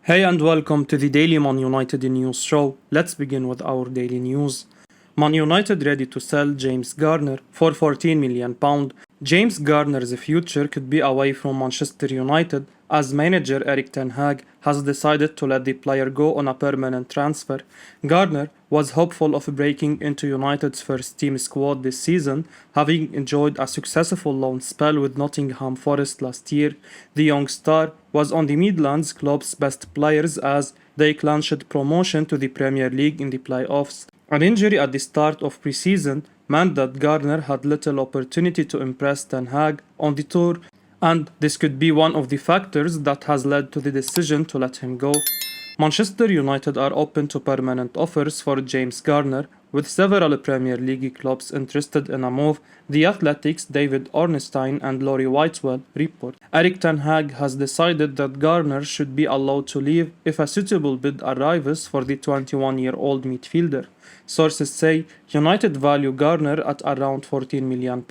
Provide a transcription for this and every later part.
Hey and welcome to the Daily Man United News Show. Let's begin with our daily news. Man United ready to sell James Garner for £14 million. James Garner's future could be away from Manchester United as manager Erik ten Hag has decided to let the player go on a permanent transfer. Garner was hopeful of breaking into United's first team squad this season, having enjoyed a successful loan spell with Nottingham Forest last year. The young star was on the Midlands club's best players as they clinched promotion to the Premier League in the playoffs. An injury at the start of pre-season meant that Garner had little opportunity to impress Ten Hag on the tour, and this could be one of the factors that has led to the decision to let him go. Manchester United are open to permanent offers for James Garner, with several Premier League clubs interested in a move, the Athletic's David Ornstein and Laurie Whitewell report. Erik ten Hag has decided that Garner should be allowed to leave if a suitable bid arrives for the 21-year-old midfielder. Sources say United value Garner at around £14 million.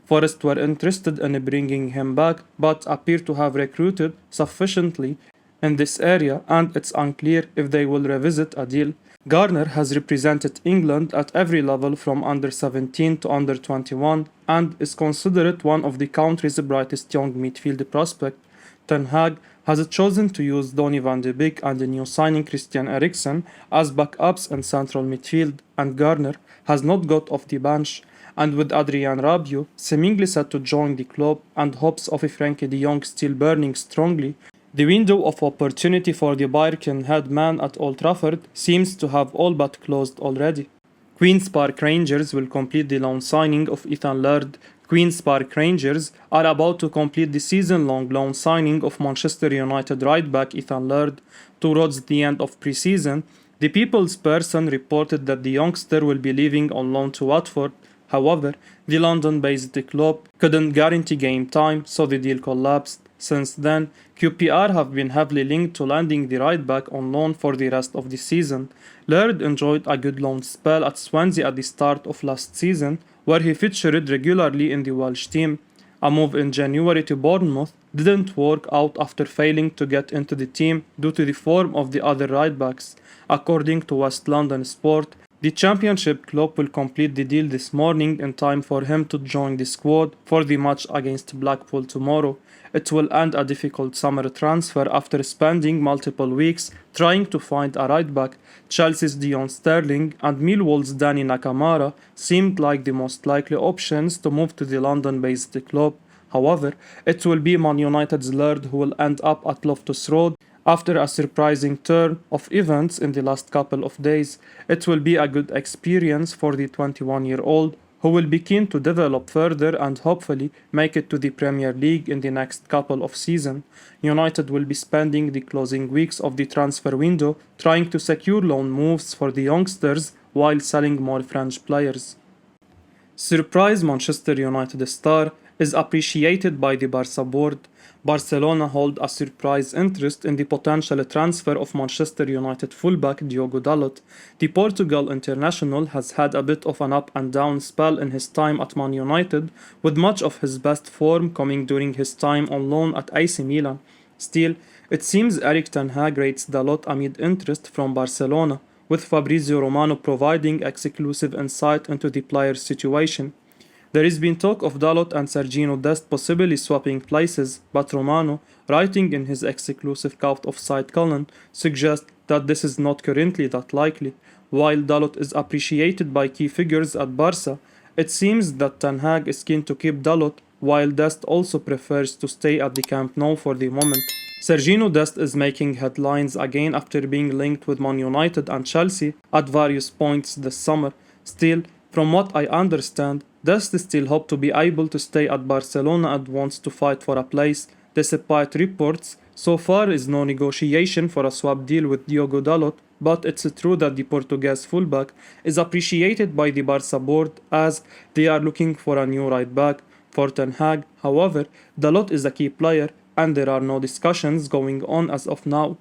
Forest were interested in bringing him back but appear to have recruited sufficiently in this area, and it's unclear if they will revisit a deal. Garner has represented England at every level from under 17 to under 21 and is considered one of the country's brightest young midfield prospects. Ten Hag has chosen to use Donny van de Beek and the new signing Christian Eriksen as backups in central midfield, and Garner has not got off the bench. And with Adrien Rabiot seemingly set to join the club and hopes of Frenkie de Jong still burning strongly, the window of opportunity for the Barcan head man at Old Trafford seems to have all but closed already. Queen's Park Rangers will complete the loan signing of Ethan Laird. Queen's Park Rangers are about to complete the season-long loan signing of Manchester United right-back Ethan Lloyd. Towards the end of pre-season, the People's Person reported that the youngster will be leaving on loan to Watford. However, the London-based club couldn't guarantee game time, so the deal collapsed. Since then, QPR have been heavily linked to landing the right back on loan for the rest of the season. Laird enjoyed a good loan spell at Swansea at the start of last season, where he featured regularly in the Welsh team. A move in January to Bournemouth didn't work out after failing to get into the team due to the form of the other right backs. According to West London Sport, the Championship club will complete the deal this morning in time for him to join the squad for the match against Blackpool tomorrow. It will end a difficult summer transfer after spending multiple weeks trying to find a right back. Chelsea's Dion Sterling and Millwall's Danny Nakamara seemed like the most likely options to move to the London-based club. However, it will be Man United's Laird who will end up at Loftus Road after a surprising turn of events in the last couple of days. It will be a good experience for the 21-year-old who will be keen to develop further and hopefully make it to the Premier League in the next couple of seasons. United will be spending the closing weeks of the transfer window trying to secure loan moves for the youngsters while selling more French players. Surprise Manchester United star is appreciated by the Barca board. Barcelona hold a surprise interest in the potential transfer of Manchester United fullback Diogo Dalot. The Portugal international has had a bit of an up and down spell in his time at Man United, with much of his best form coming during his time on loan at AC Milan. Still, it seems Erik ten Hag rates Dalot amid interest from Barcelona, with Fabrizio Romano providing exclusive insight into the player's situation. There has been talk of Dalot and Sergiño Dest possibly swapping places, but Romano, writing in his exclusive out-of-site column, suggests that this is not currently that likely. While Dalot is appreciated by key figures at Barca, it seems that Ten Hag is keen to keep Dalot, while Dest also prefers to stay at the Camp Nou for the moment. Sergiño Dest is making headlines again after being linked with Man United and Chelsea at various points this summer. Still, from what I understand, Dest still hopes to be able to stay at Barcelona and wants to fight for a place. Despite reports, so far is no negotiation for a swap deal with Diogo Dalot, but it's true that the Portuguese fullback is appreciated by the Barca board as they are looking for a new right back. For Ten Hag, however, Dalot is a key player and there are no discussions going on as of now.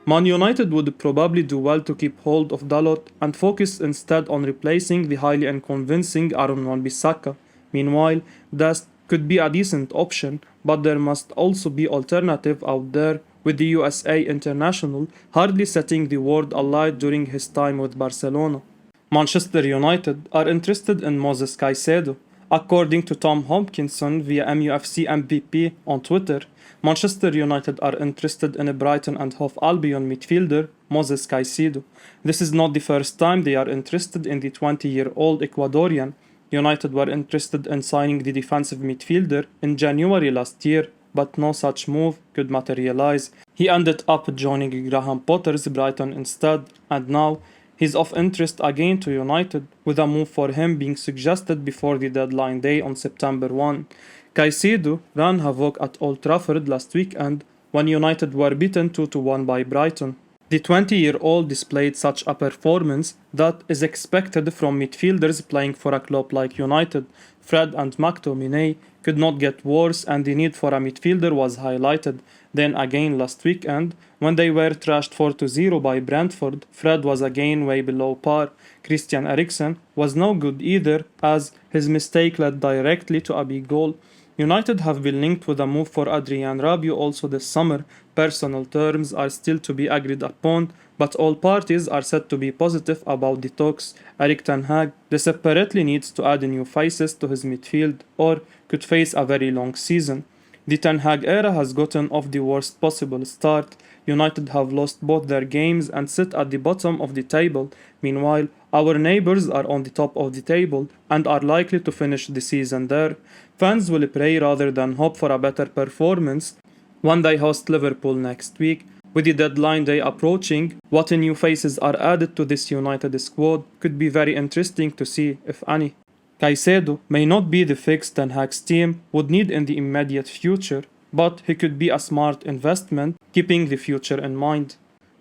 Man United would probably do well to keep hold of Dalot and focus instead on replacing the highly unconvincing Aaron Wan-Bissaka. Meanwhile, Dest could be a decent option, but there must also be alternative out there with the USA international hardly setting the world alight during his time with Barcelona. Manchester United are interested in Moises Caicedo. According to Tom Hopkinson via MUFC MVP on Twitter, Manchester United are interested in a Brighton and Hove Albion midfielder, Moises Caicedo. This is not the first time they are interested in the 20-year-old Ecuadorian. United were interested in signing the defensive midfielder in January last year, but no such move could materialize. He ended up joining Graham Potter's Brighton instead, and now he's of interest again to United, with a move for him being suggested before the deadline day on September 1. Caicedo ran havoc at Old Trafford last weekend when United were beaten 2-1 by Brighton. The 20-year-old displayed such a performance that is expected from midfielders playing for a club like United. Fred and McTominay could not get worse, and the need for a midfielder was highlighted. Then again last weekend, when they were thrashed 4-0 by Brentford, Fred was again way below par. Christian Eriksen was no good either, as his mistake led directly to a big goal. United have been linked with a move for Adrien Rabiot also this summer. Personal terms are still to be agreed upon, but all parties are said to be positive about the talks. Erik ten Hag desperately needs to add new faces to his midfield, or could face a very long season. The Ten Hag era has gotten off the worst possible start. United have lost both their games and sit at the bottom of the table. Meanwhile, our neighbours are on the top of the table and are likely to finish the season there. Fans will pray rather than hope for a better performance when they host Liverpool next week. With the deadline day approaching, what new faces are added to this United squad could be very interesting to see, if any. Caicedo may not be the fix Ten Hag's team would need in the immediate future, but he could be a smart investment, keeping the future in mind.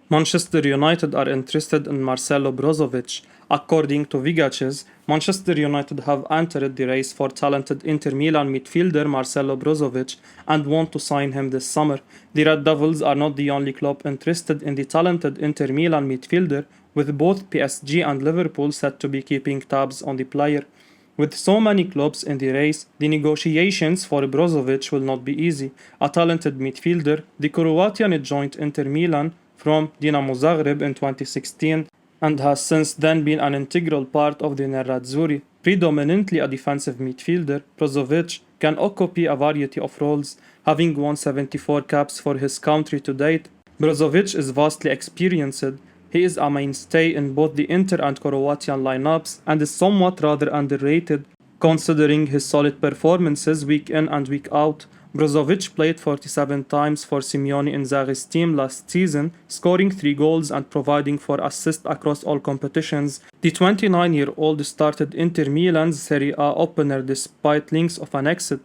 Manchester United are interested in Marcelo Brozovic. According to Vigaches, Manchester United have entered the race for talented Inter Milan midfielder Marcelo Brozovic and want to sign him this summer. The Red Devils are not the only club interested in the talented Inter Milan midfielder, with both PSG and Liverpool said to be keeping tabs on the player. With so many clubs in the race, the negotiations for Brozovic will not be easy. A talented midfielder, the Croatian joined Inter Milan from Dinamo Zagreb in 2016 and has since then been an integral part of the Nerazzurri. Predominantly a defensive midfielder, Brozovic can occupy a variety of roles, having won 74 caps for his country to date. Brozovic is vastly experienced. He is a mainstay in both the Inter and Croatian lineups and is somewhat rather underrated considering his solid performances week in and week out. Brozovic played 47 times for Simeone Inzaghi's team last season, scoring 3 goals and providing 4 assists across all competitions. The 29-year-old started Inter Milan's Serie A opener despite links of an exit.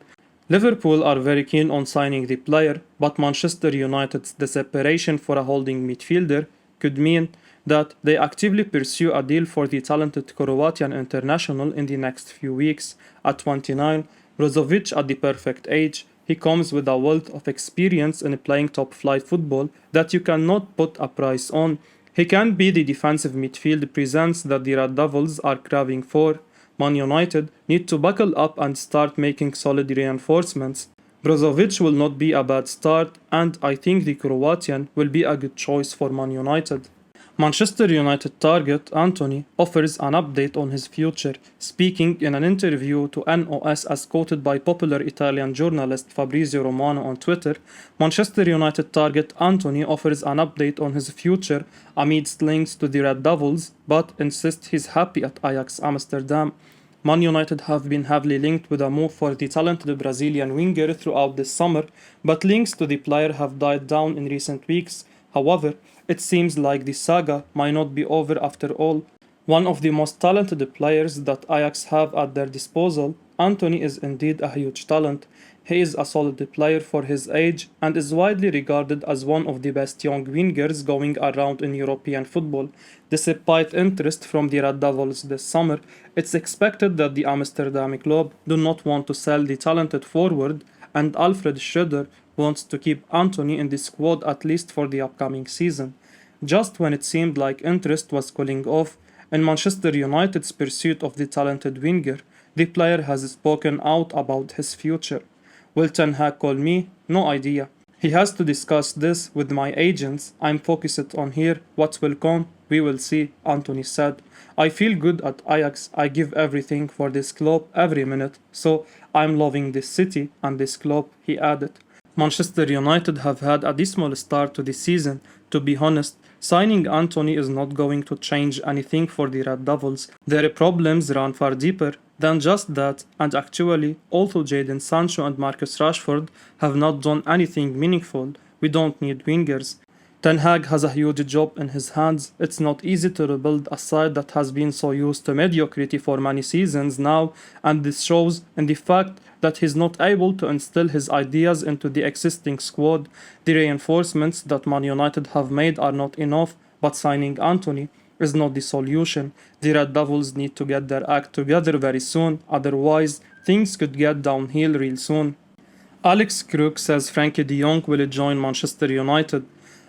Liverpool are very keen on signing the player, but Manchester United's desperation for a holding midfielder could mean that they actively pursue a deal for the talented Croatian international in the next few weeks. At 29, Brozovic at the perfect age, he comes with a wealth of experience in playing top-flight football that you cannot put a price on. He can be the defensive midfield presence that the Red Devils are craving for. Man United need to buckle up and start making solid reinforcements. Brozovic will not be a bad start, and I think the Croatian will be a good choice for Man United. Manchester United target Antony offers an update on his future. Speaking in an interview to NOS as quoted by popular Italian journalist Fabrizio Romano on Twitter, Manchester United target Antony offers an update on his future amidst links to the Red Devils, but insists he's happy at Ajax Amsterdam. Man United have been heavily linked with a move for the talented Brazilian winger throughout this summer, but links to the player have died down in recent weeks. However, it seems like the saga might not be over after all. One of the most talented players that Ajax have at their disposal, Antony is indeed a huge talent. He is a solid player for his age and is widely regarded as one of the best young wingers going around in European football. Despite interest from the Red Devils this summer, it's expected that the Amsterdam club do not want to sell the talented forward, and Alfred Schroeder wants to keep Antony in the squad at least for the upcoming season. Just when it seemed like interest was cooling off in Manchester United's pursuit of the talented winger, the player has spoken out about his future. Will Ten Hag call me? No idea. He has to discuss this with my agents. I'm focused on here. What will come, we will see, Antony said. I feel good at Ajax. I give everything for this club every minute. So I'm loving this city and this club, he added. Manchester United have had a dismal start to the season. To be honest, signing Antony is not going to change anything for the Red Devils. Their problems run far deeper than just that, and actually, although Jadon Sancho and Marcus Rashford have not done anything meaningful, we don't need wingers. Ten Hag has a huge job in his hands. It's not easy to rebuild a side that has been so used to mediocrity for many seasons now, and this shows in the fact that he's not able to instill his ideas into the existing squad. The reinforcements that Man United have made are not enough, but signing Antony is not the solution. The Red Devils need to get their act together very soon, otherwise things could get downhill real soon. Alex Crook says Frenkie de Jong will join Manchester United.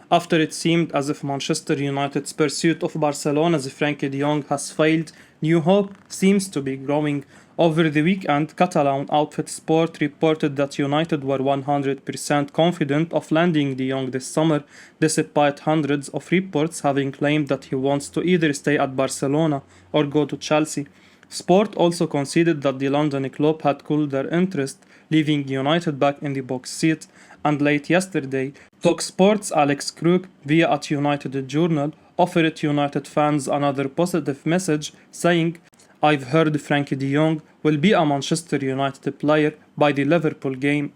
After it seemed as if Manchester United's pursuit of Barcelona's Frenkie de Jong has failed, new hope seems to be growing. Over the weekend, Catalan outfit Sport reported that United were 100% confident of landing de Jong this summer, despite hundreds of reports having claimed that he wants to either stay at Barcelona or go to Chelsea. Sport also conceded that the London club had cooled their interest, leaving United back in the box seat, and late yesterday, TalkSport's Alex Crook, via at United Journal, offered United fans another positive message, saying, "I've heard Frenkie de Jong will be a Manchester United player by the Liverpool game.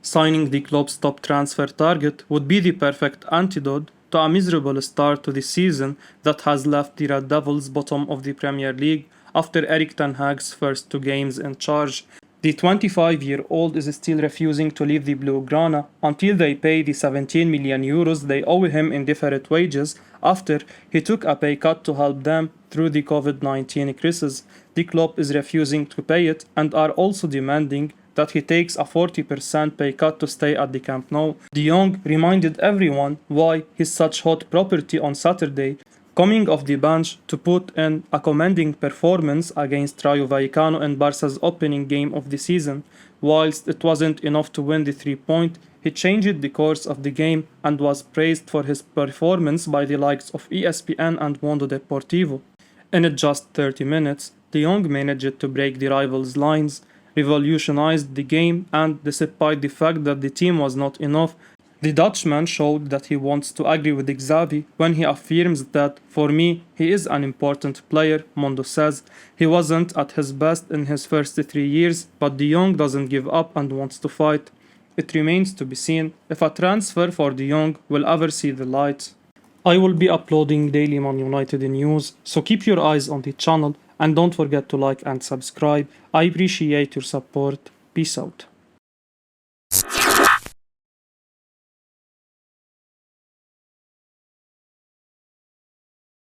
Signing the club's top transfer target would be the perfect antidote to a miserable start to the season that has left the Red Devils bottom of the Premier League after Erik ten Hag's first 2 games in charge." The 25-year-old is still refusing to leave the Blaugrana until they pay the 17 million euros they owe him in deferred wages after he took a pay cut to help them through the COVID-19 crisis. The club is refusing to pay it and are also demanding that he takes a 40% pay cut to stay at the Camp Nou. De Jong reminded everyone why he's such hot property on Saturday, coming off the bench to put in a commanding performance against Rayo Vallecano in Barca's opening game of the season. Whilst it wasn't enough to win the 3-point, he changed the course of the game and was praised for his performance by the likes of ESPN and Mundo Deportivo. In just 30 minutes, De Jong managed to break the rivals' lines, revolutionized the game, and despite the fact that the team was not enough, the Dutchman showed that he wants to agree with Xavi when he affirms that, "For me, he is an important player," Mundo says. He wasn't at his best in his first 3 years, but De Jong doesn't give up and wants to fight. It remains to be seen if a transfer for De Jong will ever see the light. I will be uploading daily Man United news, so keep your eyes on the channel and don't forget to like and subscribe. I appreciate your support. Peace out.